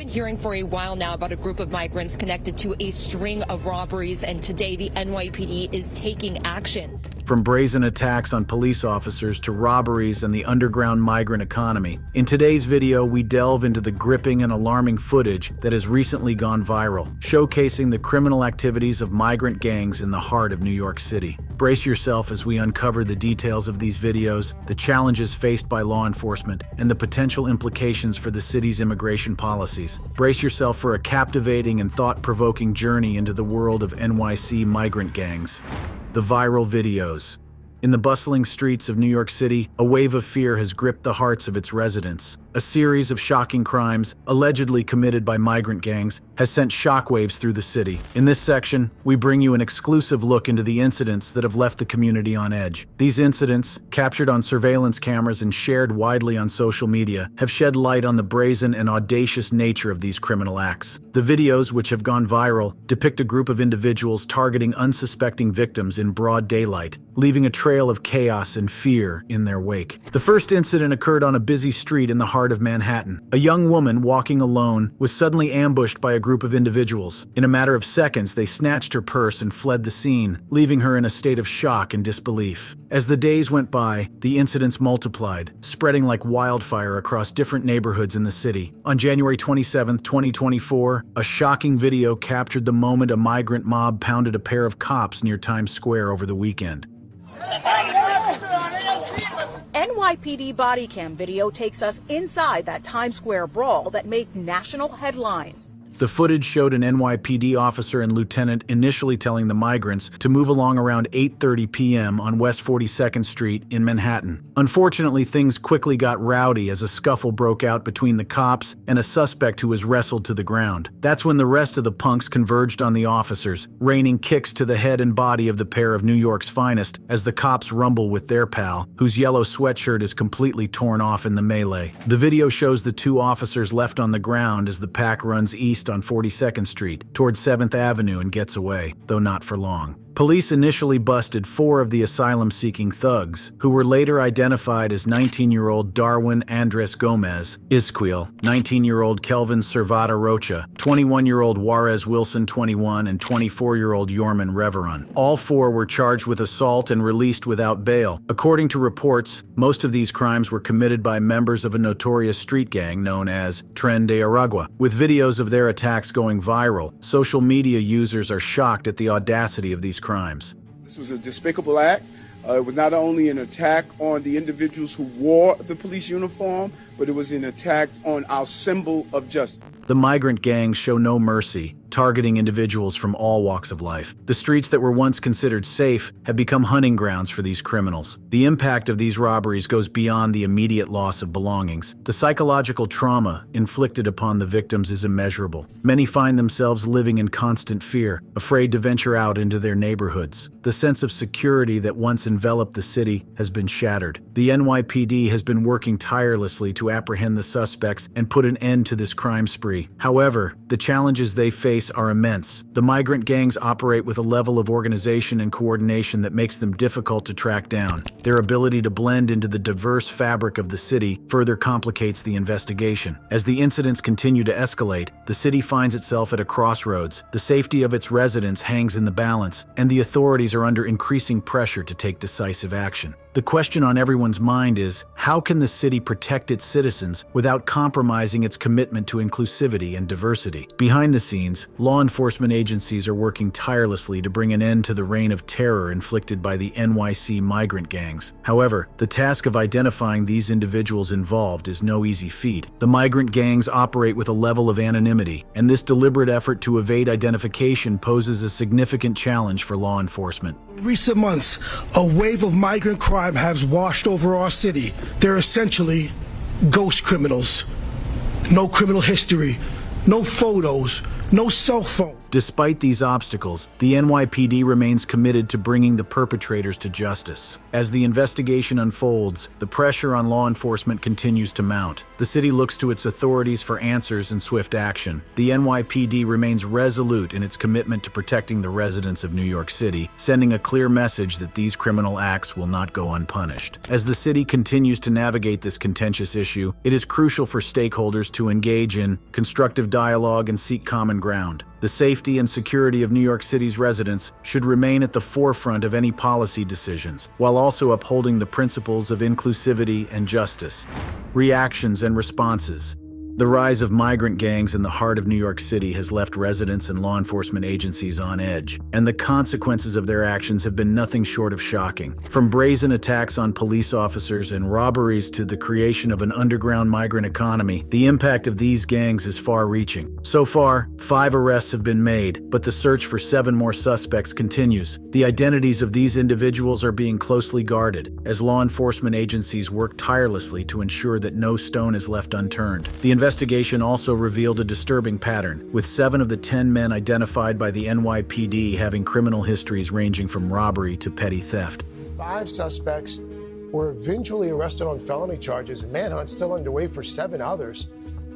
been hearing for a while now about a group of migrants connected to a string of robberies, and today the NYPD is taking action. From brazen attacks on police officers to robberies and the underground migrant economy, in today's video we delve into the gripping and alarming footage that has recently gone viral, showcasing the criminal activities of migrant gangs in the heart of New York City. Brace yourself as we uncover the details of these videos, the challenges faced by law enforcement, and the potential implications for the city's immigration policies. Brace yourself for a captivating and thought-provoking journey into the world of NYC migrant gangs. The viral videos. In the bustling streets of New York City, a wave of fear has gripped the hearts of its residents. A series of shocking crimes, allegedly committed by migrant gangs, has sent shockwaves through the city. In this section, we bring you an exclusive look into the incidents that have left the community on edge. These incidents, captured on surveillance cameras and shared widely on social media, have shed light on the brazen and audacious nature of these criminal acts. The videos, which have gone viral, depict a group of individuals targeting unsuspecting victims in broad daylight, leaving a trail of chaos and fear in their wake. The first incident occurred on a busy street in the heart of Manhattan. A young woman walking alone was suddenly ambushed by a group of individuals. In a matter of seconds, they snatched her purse and fled the scene, leaving her in a state of shock and disbelief. As the days went by, the incidents multiplied, spreading like wildfire across different neighborhoods in the city. On January 27, 2024, a shocking video captured the moment a migrant mob pounded a pair of cops near Times Square over the weekend. NYPD body cam video takes us inside that Times Square brawl that made national headlines. The footage showed an NYPD officer and lieutenant initially telling the migrants to move along around 8:30 p.m. on West 42nd Street in Manhattan. Unfortunately, things quickly got rowdy as a scuffle broke out between the cops and a suspect who was wrestled to the ground. That's when the rest of the punks converged on the officers, raining kicks to the head and body of the pair of New York's finest as the cops rumble with their pal, whose yellow sweatshirt is completely torn off in the melee. The video shows the two officers left on the ground as the pack runs east on 42nd Street towards 7th Avenue and gets away, though not for long. Police initially busted 4 of the asylum-seeking thugs, who were later identified as 19-year-old Darwin Andres Gomez Izquil, 19-year-old Kelvin Servata Rocha, 21-year-old Juarez Wilson 21, and 24-year-old Yorman Reveron. All 4 were charged with assault and released without bail. According to reports, most of these crimes were committed by members of a notorious street gang known as Tren de Aragua. With videos of their attacks going viral, social media users are shocked at the audacity of these crimes. This was a despicable act. It was not only an attack on the individuals who wore the police uniform, but it was an attack on our symbol of justice. The migrant gangs show no mercy, targeting individuals from all walks of life. The streets that were once considered safe have become hunting grounds for these criminals. The impact of these robberies goes beyond the immediate loss of belongings. The psychological trauma inflicted upon the victims is immeasurable. Many find themselves living in constant fear, afraid to venture out into their neighborhoods. The sense of security that once enveloped the city has been shattered. The NYPD has been working tirelessly to apprehend the suspects and put an end to this crime spree. However, the challenges they face are immense. The migrant gangs operate with a level of organization and coordination that makes them difficult to track down. Their ability to blend into the diverse fabric of the city further complicates the investigation. As the incidents continue to escalate, the city finds itself at a crossroads. The safety of its residents hangs in the balance, and the authorities are under increasing pressure to take decisive action. The question on everyone's mind is, how can the city protect its citizens without compromising its commitment to inclusivity and diversity? Behind the scenes, law enforcement agencies are working tirelessly to bring an end to the reign of terror inflicted by the NYC migrant gangs. However, the task of identifying these individuals involved is no easy feat. The migrant gangs operate with a level of anonymity, and this deliberate effort to evade identification poses a significant challenge for law enforcement. In recent months, a wave of migrant crime has washed over our city. They're essentially ghost criminals. No criminal history, no photos, no cell phone. Despite these obstacles, the NYPD remains committed to bringing the perpetrators to justice. As the investigation unfolds, the pressure on law enforcement continues to mount. The city looks to its authorities for answers and swift action. The NYPD remains resolute in its commitment to protecting the residents of New York City, sending a clear message that these criminal acts will not go unpunished. As the city continues to navigate this contentious issue, it is crucial for stakeholders to engage in constructive dialogue and seek common ground. The safety and security of New York City's residents should remain at the forefront of any policy decisions, while also upholding the principles of inclusivity and justice. Reactions and responses. The rise of migrant gangs in the heart of New York City has left residents and law enforcement agencies on edge, and the consequences of their actions have been nothing short of shocking. From brazen attacks on police officers and robberies to the creation of an underground migrant economy, the impact of these gangs is far-reaching. So far, 5 arrests have been made, but the search for 7 more suspects continues. The identities of these individuals are being closely guarded, as law enforcement agencies work tirelessly to ensure that no stone is left unturned. The investigation also revealed a disturbing pattern, with 7 of the 10 men identified by the NYPD having criminal histories ranging from robbery to petty theft. 5 suspects were eventually arrested on felony charges, and manhunt's still underway for 7 others.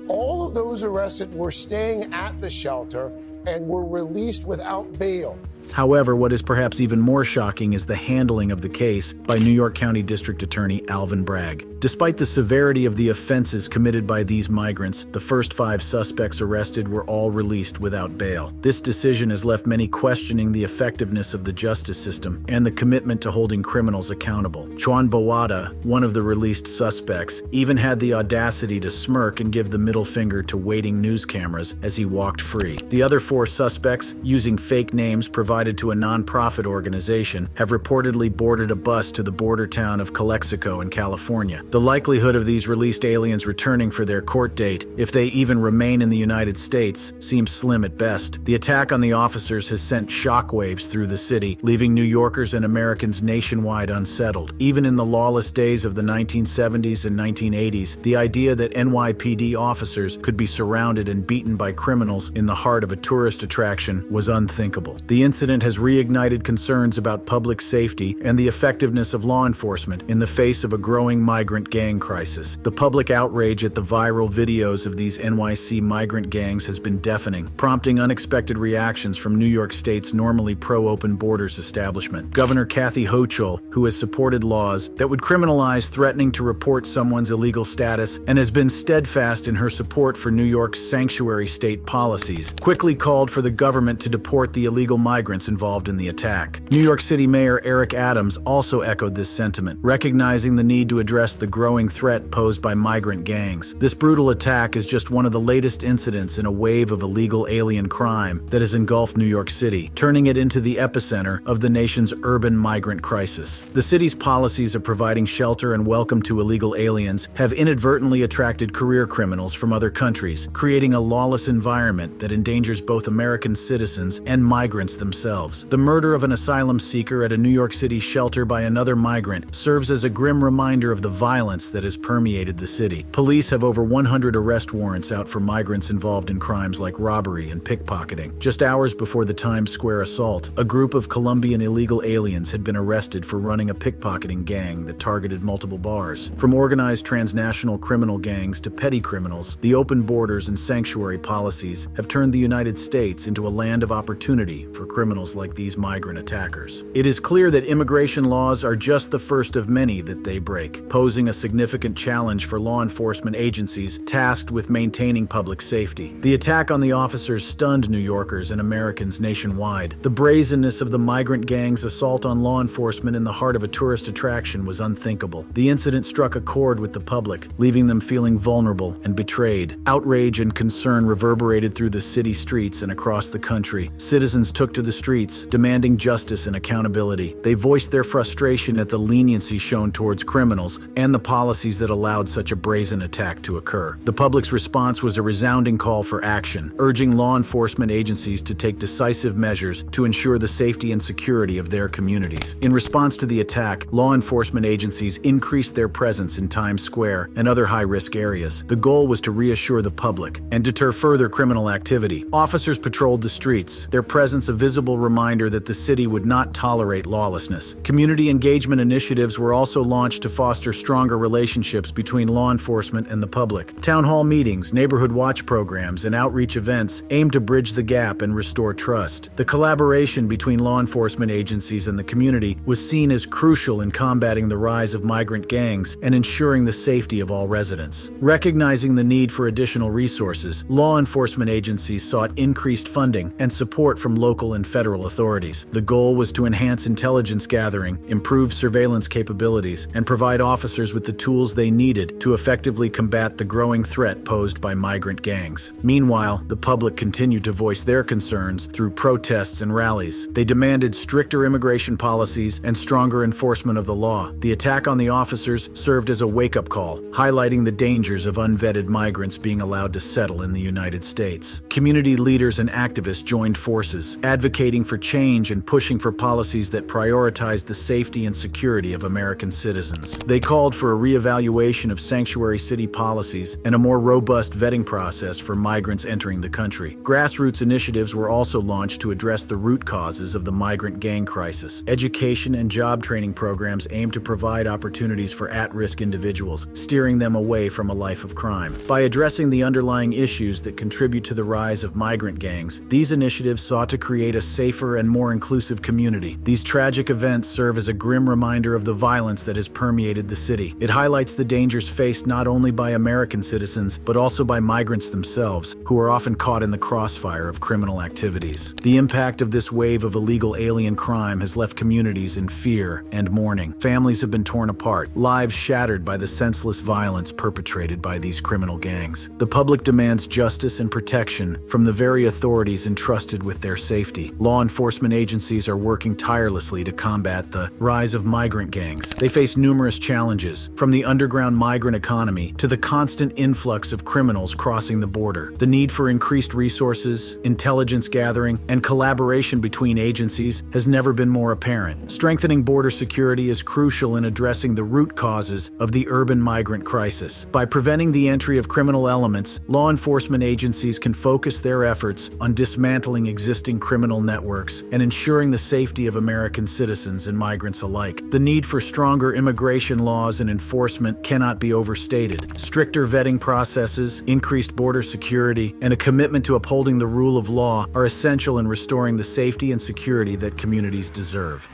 All of those arrested were staying at the shelter and were released without bail. However, what is perhaps even more shocking is the handling of the case by New York County District Attorney Alvin Bragg. Despite the severity of the offenses committed by these migrants, the first 5 suspects arrested were all released without bail. This decision has left many questioning the effectiveness of the justice system and the commitment to holding criminals accountable. Chuan Bawada, one of the released suspects, even had the audacity to smirk and give the middle finger to waiting news cameras as he walked free. The other 4 suspects, using fake names provided to a non-profit organization, have reportedly boarded a bus to the border town of Calexico in California. The likelihood of these released aliens returning for their court date, if they even remain in the United States, seems slim at best. The attack on the officers has sent shockwaves through the city, leaving New Yorkers and Americans nationwide unsettled. Even in the lawless days of the 1970s and 1980s, the idea that NYPD officers could be surrounded and beaten by criminals in the heart of a tourist attraction was unthinkable. The incident has reignited concerns about public safety and the effectiveness of law enforcement in the face of a growing migrant gang crisis. The public outrage at the viral videos of these NYC migrant gangs has been deafening, prompting unexpected reactions from New York State's normally pro-open borders establishment. Governor Kathy Hochul, who has supported laws that would criminalize threatening to report someone's illegal status and has been steadfast in her support for New York's sanctuary state policies, quickly called for the government to deport the illegal migrants involved in the attack. New York City Mayor Eric Adams also echoed this sentiment, recognizing the need to address the growing threat posed by migrant gangs. This brutal attack is just one of the latest incidents in a wave of illegal alien crime that has engulfed New York City, turning it into the epicenter of the nation's urban migrant crisis. The city's policies of providing shelter and welcome to illegal aliens have inadvertently attracted career criminals from other countries, creating a lawless environment that endangers both American citizens and migrants themselves. The murder of an asylum seeker at a New York City shelter by another migrant serves as a grim reminder of the violence that has permeated the city. Police have over 100 arrest warrants out for migrants involved in crimes like robbery and pickpocketing. Just hours before the Times Square assault, a group of Colombian illegal aliens had been arrested for running a pickpocketing gang that targeted multiple bars. From organized transnational criminal gangs to petty criminals, the open borders and sanctuary policies have turned the United States into a land of opportunity for criminals like these migrant attackers. It is clear that immigration laws are just the first of many that they break, posing a significant challenge for law enforcement agencies tasked with maintaining public safety. The attack on the officers stunned New Yorkers and Americans nationwide. The brazenness of the migrant gang's assault on law enforcement in the heart of a tourist attraction was unthinkable. The incident struck a chord with the public, leaving them feeling vulnerable and betrayed. Outrage and concern reverberated through the city streets and across the country. Citizens took to the streets, demanding justice and accountability. They voiced their frustration at the leniency shown towards criminals and the policies that allowed such a brazen attack to occur. The public's response was a resounding call for action, urging law enforcement agencies to take decisive measures to ensure the safety and security of their communities. In response to the attack, law enforcement agencies increased their presence in Times Square and other high-risk areas. The goal was to reassure the public and deter further criminal activity. Officers patrolled the streets, their presence a visible powerful reminder that the city would not tolerate lawlessness. Community engagement initiatives were also launched to foster stronger relationships between law enforcement and the public. Town hall meetings, neighborhood watch programs, and outreach events aim to bridge the gap and restore trust. The collaboration between law enforcement agencies and the community was seen as crucial in combating the rise of migrant gangs and ensuring the safety of all residents. Recognizing the need for additional resources, law enforcement agencies sought increased funding and support from local and federal authorities. The goal was to enhance intelligence gathering, improve surveillance capabilities, and provide officers with the tools they needed to effectively combat the growing threat posed by migrant gangs. Meanwhile, the public continued to voice their concerns through protests and rallies. They demanded stricter immigration policies and stronger enforcement of the law. The attack on the officers served as a wake-up call, highlighting the dangers of unvetted migrants being allowed to settle in the United States. Community leaders and activists joined forces, advocating for change and pushing for policies that prioritize the safety and security of American citizens. They called for a reevaluation of sanctuary city policies and a more robust vetting process for migrants entering the country. Grassroots initiatives were also launched to address the root causes of the migrant gang crisis. Education and job training programs aim to provide opportunities for at-risk individuals, steering them away from a life of crime. By addressing the underlying issues that contribute to the rise of migrant gangs, these initiatives sought to create a safer and more inclusive community. These tragic events serve as a grim reminder of the violence that has permeated the city. It highlights the dangers faced not only by American citizens, but also by migrants themselves, who are often caught in the crossfire of criminal activities. The impact of this wave of illegal alien crime has left communities in fear and mourning. Families have been torn apart, lives shattered by the senseless violence perpetrated by these criminal gangs. The public demands justice and protection from the very authorities entrusted with their safety. Law enforcement agencies are working tirelessly to combat the rise of migrant gangs. They face numerous challenges, from the underground migrant economy to the constant influx of criminals crossing the border. The need for increased resources, intelligence gathering, and collaboration between agencies has never been more apparent. Strengthening border security is crucial in addressing the root causes of the urban migrant crisis. By preventing the entry of criminal elements, law enforcement agencies can focus their efforts on dismantling existing criminal networks and ensuring the safety of American citizens and migrants alike. The need for stronger immigration laws and enforcement cannot be overstated. Stricter vetting processes, increased border security, and a commitment to upholding the rule of law are essential in restoring the safety and security that communities deserve.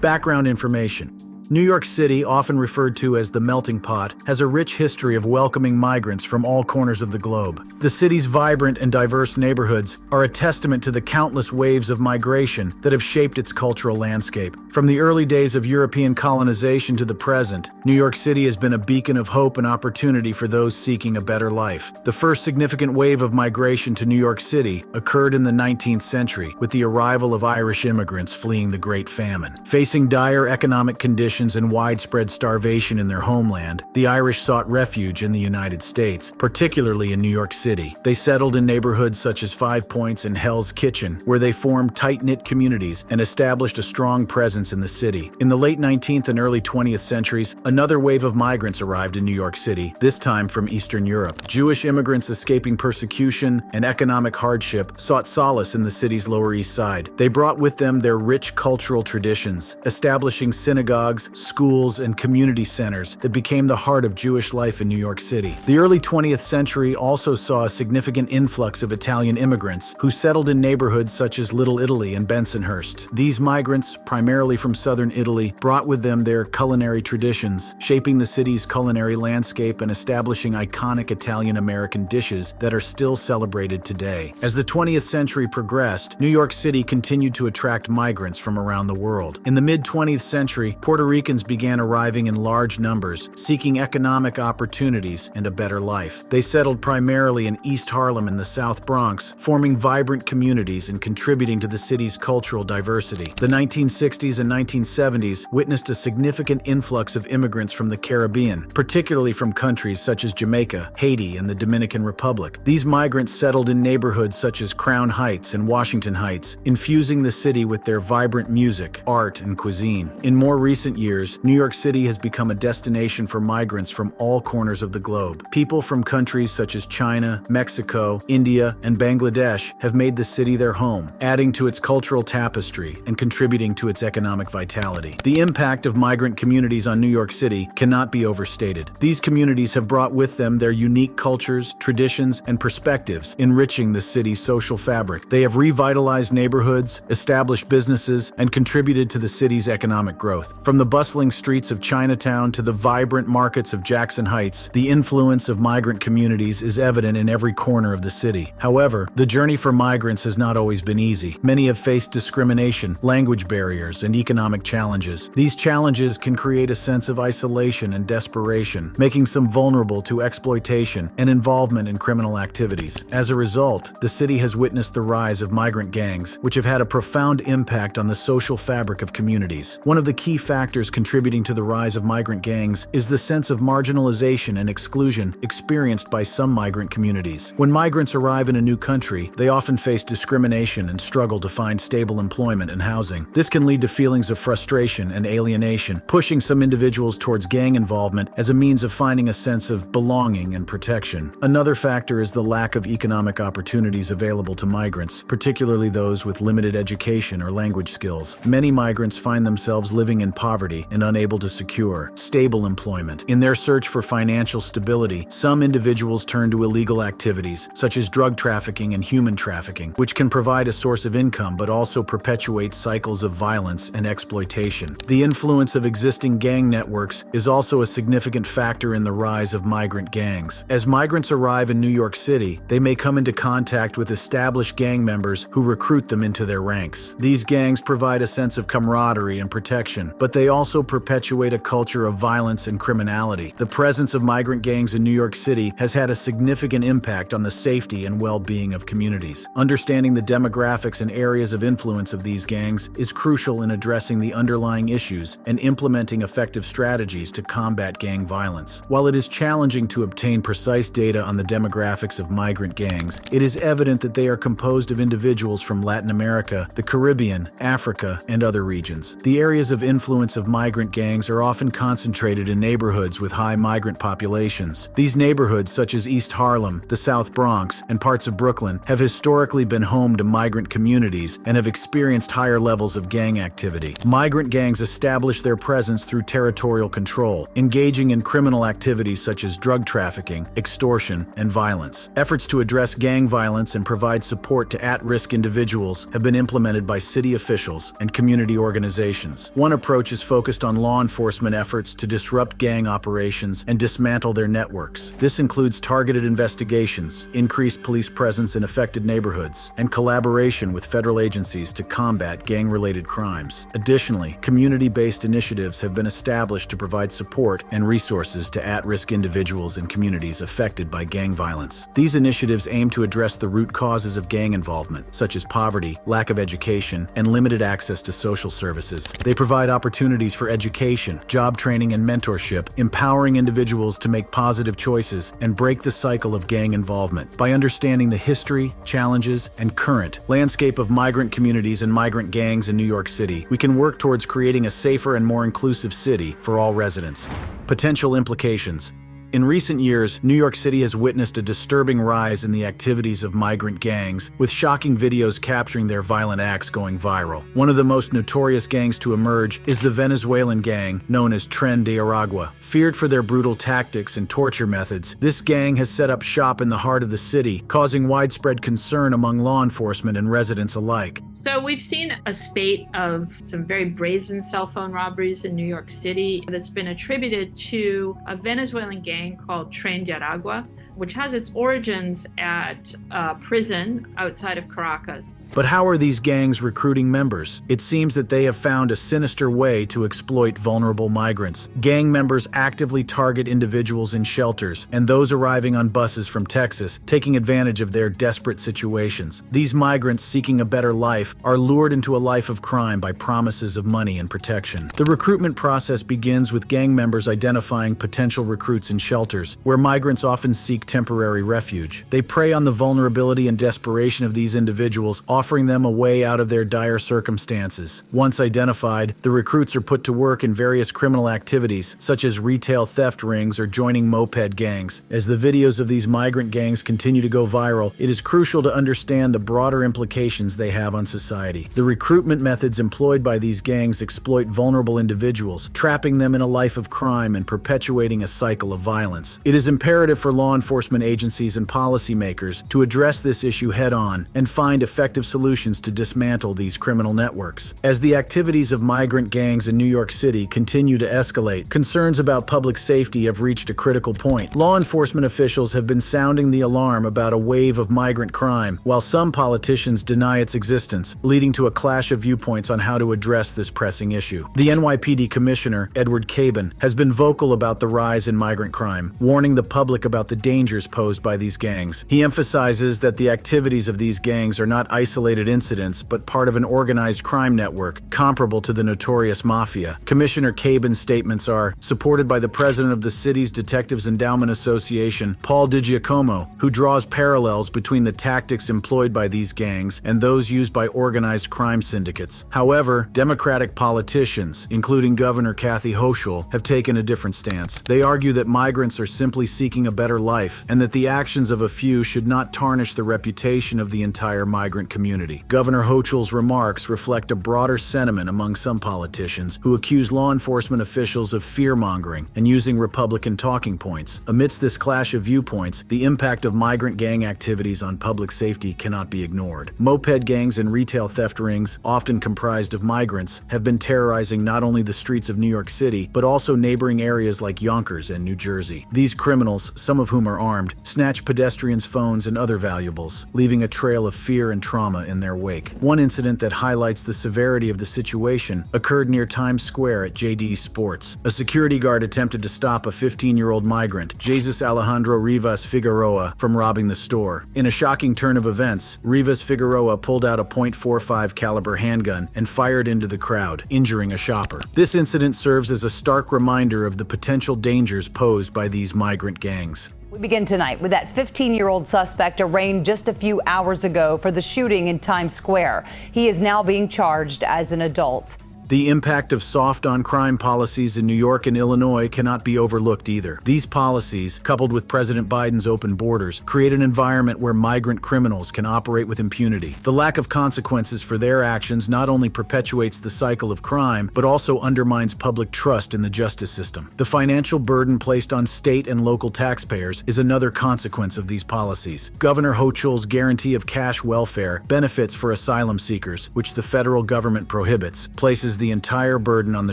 Background information. New York City, often referred to as the melting pot, has a rich history of welcoming migrants from all corners of the globe. The city's vibrant and diverse neighborhoods are a testament to the countless waves of migration that have shaped its cultural landscape. From the early days of European colonization to the present, New York City has been a beacon of hope and opportunity for those seeking a better life. The first significant wave of migration to New York City occurred in the 19th century, with the arrival of Irish immigrants fleeing the Great Famine. Facing dire economic conditions and widespread starvation in their homeland, the Irish sought refuge in the United States, particularly in New York City. They settled in neighborhoods such as Five Points and Hell's Kitchen, where they formed tight-knit communities and established a strong presence in the city. In the late 19th and early 20th centuries, another wave of migrants arrived in New York City, this time from Eastern Europe. Jewish immigrants escaping persecution and economic hardship sought solace in the city's Lower East Side. They brought with them their rich cultural traditions, establishing synagogues, schools, and community centers that became the heart of Jewish life in New York City. The early 20th century also saw a significant influx of Italian immigrants who settled in neighborhoods such as Little Italy and Bensonhurst. These migrants, primarily from southern Italy, brought with them their culinary traditions, shaping the city's culinary landscape and establishing iconic Italian-American dishes that are still celebrated today. As the 20th century progressed, New York City continued to attract migrants from around the world. In the mid-20th century, Puerto Ricans began arriving in large numbers, seeking economic opportunities and a better life. They settled primarily in East Harlem and the South Bronx, forming vibrant communities and contributing to the city's cultural diversity. The 1960s and 1970s witnessed a significant influx of immigrants from the Caribbean, particularly from countries such as Jamaica, Haiti, and the Dominican Republic. These migrants settled in neighborhoods such as Crown Heights and Washington Heights, infusing the city with their vibrant music, art, and cuisine. In more recent years, years, New York City has become a destination for migrants from all corners of the globe. People from countries such as China, Mexico, India, and Bangladesh have made the city their home, adding to its cultural tapestry and contributing to its economic vitality. The impact of migrant communities on New York City cannot be overstated. These communities have brought with them their unique cultures, traditions, and perspectives, enriching the city's social fabric. They have revitalized neighborhoods, established businesses, and contributed to the city's economic growth. From the bustling streets of Chinatown to the vibrant markets of Jackson Heights, the influence of migrant communities is evident in every corner of the city. However, the journey for migrants has not always been easy. Many have faced discrimination, language barriers, and economic challenges. These challenges can create a sense of isolation and desperation, making some vulnerable to exploitation and involvement in criminal activities. As a result, the city has witnessed the rise of migrant gangs, which have had a profound impact on the social fabric of communities. One of the key factors contributing to the rise of migrant gangs is the sense of marginalization and exclusion experienced by some migrant communities. When migrants arrive in a new country, they often face discrimination and struggle to find stable employment and housing. This can lead to feelings of frustration and alienation, pushing some individuals towards gang involvement as a means of finding a sense of belonging and protection. Another factor is the lack of economic opportunities available to migrants, particularly those with limited education or language skills. Many migrants find themselves living in poverty and unable to secure stable employment. In their search for financial stability, some individuals turn to illegal activities, such as drug trafficking and human trafficking, which can provide a source of income but also perpetuate cycles of violence and exploitation. The influence of existing gang networks is also a significant factor in the rise of migrant gangs. As migrants arrive in New York City, they may come into contact with established gang members who recruit them into their ranks. These gangs provide a sense of camaraderie and protection, but they also perpetuate a culture of violence and criminality. The presence of migrant gangs in New York City has had a significant impact on the safety and well-being of communities. Understanding the demographics and areas of influence of these gangs is crucial in addressing the underlying issues and implementing effective strategies to combat gang violence. While it is challenging to obtain precise data on the demographics of migrant gangs, it is evident that they are composed of individuals from Latin America, the Caribbean, Africa, and other regions. The areas of influence of migrant gangs are often concentrated in neighborhoods with high migrant populations. These neighborhoods, such as East Harlem, the South Bronx, and parts of Brooklyn, have historically been home to migrant communities and have experienced higher levels of gang activity. Migrant gangs establish their presence through territorial control, engaging in criminal activities such as drug trafficking, extortion, and violence. Efforts to address gang violence and provide support to at-risk individuals have been implemented by city officials and community organizations. One approach is focused on law enforcement efforts to disrupt gang operations and dismantle their networks. This includes targeted investigations, increased police presence in affected neighborhoods, and collaboration with federal agencies to combat gang-related crimes. Additionally, community-based initiatives have been established to provide support and resources to at-risk individuals and communities affected by gang violence. These initiatives aim to address the root causes of gang involvement, such as poverty, lack of education, and limited access to social services. They provide opportunities for education, job training, and mentorship, empowering individuals to make positive choices and break the cycle of gang involvement. By understanding the history, challenges, and current landscape of migrant communities and migrant gangs in New York City, we can work towards creating a safer and more inclusive city for all residents. Potential implications. In recent years, New York City has witnessed a disturbing rise in the activities of migrant gangs, with shocking videos capturing their violent acts going viral. One of the most notorious gangs to emerge is the Venezuelan gang known as Tren de Aragua. Feared for their brutal tactics and torture methods, this gang has set up shop in the heart of the city, causing widespread concern among law enforcement and residents alike. So we've seen a spate of some very brazen cell phone robberies in New York City that's been attributed to a Venezuelan gang called Tren de Aragua, which has its origins at a prison outside of Caracas. But how are these gangs recruiting members? It seems that they have found a sinister way to exploit vulnerable migrants. Gang members actively target individuals in shelters and those arriving on buses from Texas, taking advantage of their desperate situations. These migrants seeking a better life are lured into a life of crime by promises of money and protection. The recruitment process begins with gang members identifying potential recruits in shelters, where migrants often seek temporary refuge. They prey on the vulnerability and desperation of these individuals, offering them a way out of their dire circumstances. Once identified, the recruits are put to work in various criminal activities, such as retail theft rings or joining moped gangs. As the videos of these migrant gangs continue to go viral, it is crucial to understand the broader implications they have on society. The recruitment methods employed by these gangs exploit vulnerable individuals, trapping them in a life of crime and perpetuating a cycle of violence. It is imperative for law enforcement agencies and policymakers to address this issue head-on and find effective solutions to dismantle these criminal networks. As the activities of migrant gangs in New York City continue to escalate, concerns about public safety have reached a critical point. Law enforcement officials have been sounding the alarm about a wave of migrant crime, while some politicians deny its existence, leading to a clash of viewpoints on how to address this pressing issue. The NYPD Commissioner, Edward Cabin, has been vocal about the rise in migrant crime, warning the public about the dangers posed by these gangs. He emphasizes that the activities of these gangs are not isolated incidents, but part of an organized crime network comparable to the notorious mafia. Commissioner Cabin's statements are supported by the president of the city's Detectives Endowment Association, Paul DiGiacomo, who draws parallels between the tactics employed by these gangs and those used by organized crime syndicates. However, Democratic politicians, including Governor Kathy Hochul, have taken a different stance. They argue that migrants are simply seeking a better life and that the actions of a few should not tarnish the reputation of the entire migrant community. Governor Hochul's remarks reflect a broader sentiment among some politicians who accuse law enforcement officials of fear-mongering and using Republican talking points. Amidst this clash of viewpoints, the impact of migrant gang activities on public safety cannot be ignored. Moped gangs and retail theft rings, often comprised of migrants, have been terrorizing not only the streets of New York City, but also neighboring areas like Yonkers and New Jersey. These criminals, some of whom are armed, snatch pedestrians' phones and other valuables, leaving a trail of fear and trauma in their wake. One incident that highlights the severity of the situation occurred near Times Square at JD Sports. A security guard attempted to stop a 15-year-old migrant, Jesus Alejandro Rivas Figueroa, from robbing the store. In a shocking turn of events, Rivas Figueroa pulled out a .45 caliber handgun and fired into the crowd, injuring a shopper. This incident serves as a stark reminder of the potential dangers posed by these migrant gangs. We begin tonight with that 15-year-old suspect arraigned just a few hours ago for the shooting in Times Square. He is now being charged as an adult. The impact of soft on-crime policies in New York and Illinois cannot be overlooked either. These policies, coupled with President Biden's open borders, create an environment where migrant criminals can operate with impunity. The lack of consequences for their actions not only perpetuates the cycle of crime, but also undermines public trust in the justice system. The financial burden placed on state and local taxpayers is another consequence of these policies. Governor Hochul's guarantee of cash welfare benefits for asylum seekers, which the federal government prohibits, places the entire burden on the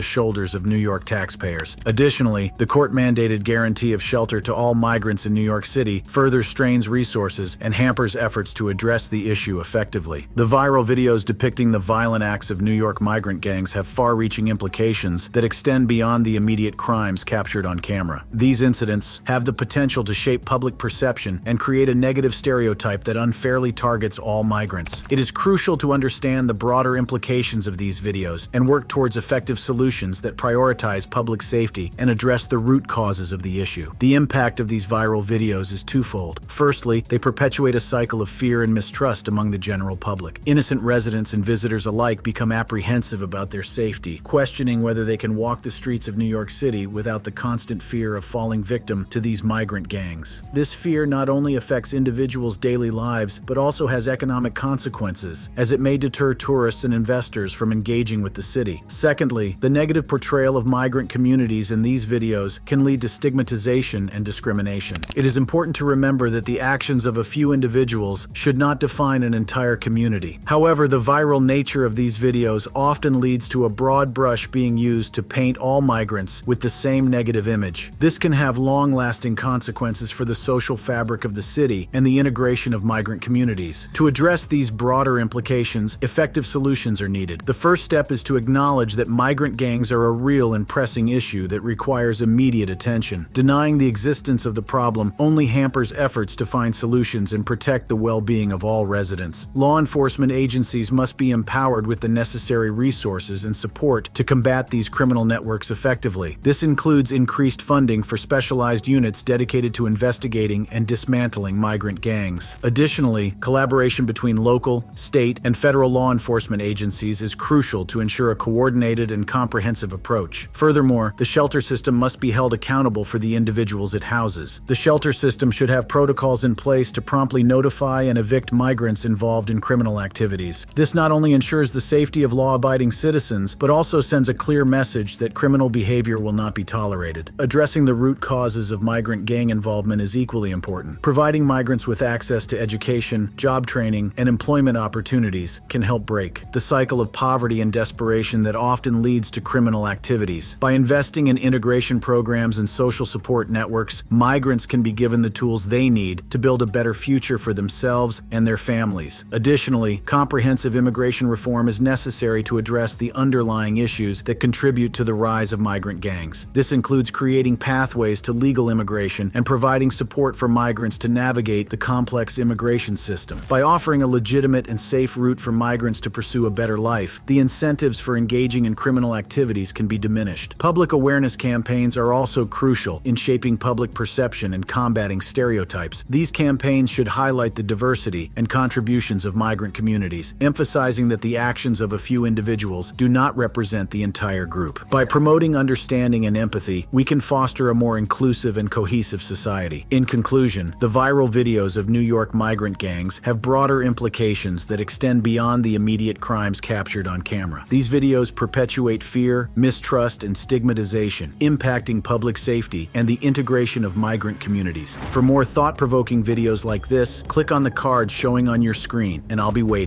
shoulders of New York taxpayers. Additionally, the court-mandated guarantee of shelter to all migrants in New York City further strains resources and hampers efforts to address the issue effectively. The viral videos depicting the violent acts of New York migrant gangs have far-reaching implications that extend beyond the immediate crimes captured on camera. These incidents have the potential to shape public perception and create a negative stereotype that unfairly targets all migrants. It is crucial to understand the broader implications of these videos and work towards effective solutions that prioritize public safety and address the root causes of the issue. The impact of these viral videos is twofold. Firstly, they perpetuate a cycle of fear and mistrust among the general public. Innocent residents and visitors alike become apprehensive about their safety, questioning whether they can walk the streets of New York City without the constant fear of falling victim to these migrant gangs. This fear not only affects individuals' daily lives, but also has economic consequences, as it may deter tourists and investors from engaging with the city. Secondly, the negative portrayal of migrant communities in these videos can lead to stigmatization and discrimination. It is important to remember that the actions of a few individuals should not define an entire community. However, the viral nature of these videos often leads to a broad brush being used to paint all migrants with the same negative image. This can have long-lasting consequences for the social fabric of the city and the integration of migrant communities. To address these broader implications, effective solutions are needed. The first step is to acknowledge acknowledge that migrant gangs are a real and pressing issue that requires immediate attention. Denying the existence of the problem only hampers efforts to find solutions and protect the well-being of all residents. Law enforcement agencies must be empowered with the necessary resources and support to combat these criminal networks effectively. This includes increased funding for specialized units dedicated to investigating and dismantling migrant gangs. Additionally, collaboration between local, state, and federal law enforcement agencies is crucial to ensure a coordinated and comprehensive approach. Furthermore, the shelter system must be held accountable for the individuals it houses. The shelter system should have protocols in place to promptly notify and evict migrants involved in criminal activities. This not only ensures the safety of law-abiding citizens, but also sends a clear message that criminal behavior will not be tolerated. Addressing the root causes of migrant gang involvement is equally important. Providing migrants with access to education, job training, and employment opportunities can help break the cycle of poverty and desperation that often leads to criminal activities. By investing in integration programs and social support networks, migrants can be given the tools they need to build a better future for themselves and their families. Additionally, comprehensive immigration reform is necessary to address the underlying issues that contribute to the rise of migrant gangs. This includes creating pathways to legal immigration and providing support for migrants to navigate the complex immigration system. By offering a legitimate and safe route for migrants to pursue a better life, the incentives for engaging in criminal activities can be diminished. Public awareness campaigns are also crucial in shaping public perception and combating stereotypes. These campaigns should highlight the diversity and contributions of migrant communities, emphasizing that the actions of a few individuals do not represent the entire group. By promoting understanding and empathy, we can foster a more inclusive and cohesive society. In conclusion, the viral videos of New York migrant gangs have broader implications that extend beyond the immediate crimes captured on camera. These videos perpetuate fear, mistrust, and stigmatization, impacting public safety and the integration of migrant communities. For more thought-provoking videos like this, click on the card showing on your screen, and I'll be waiting.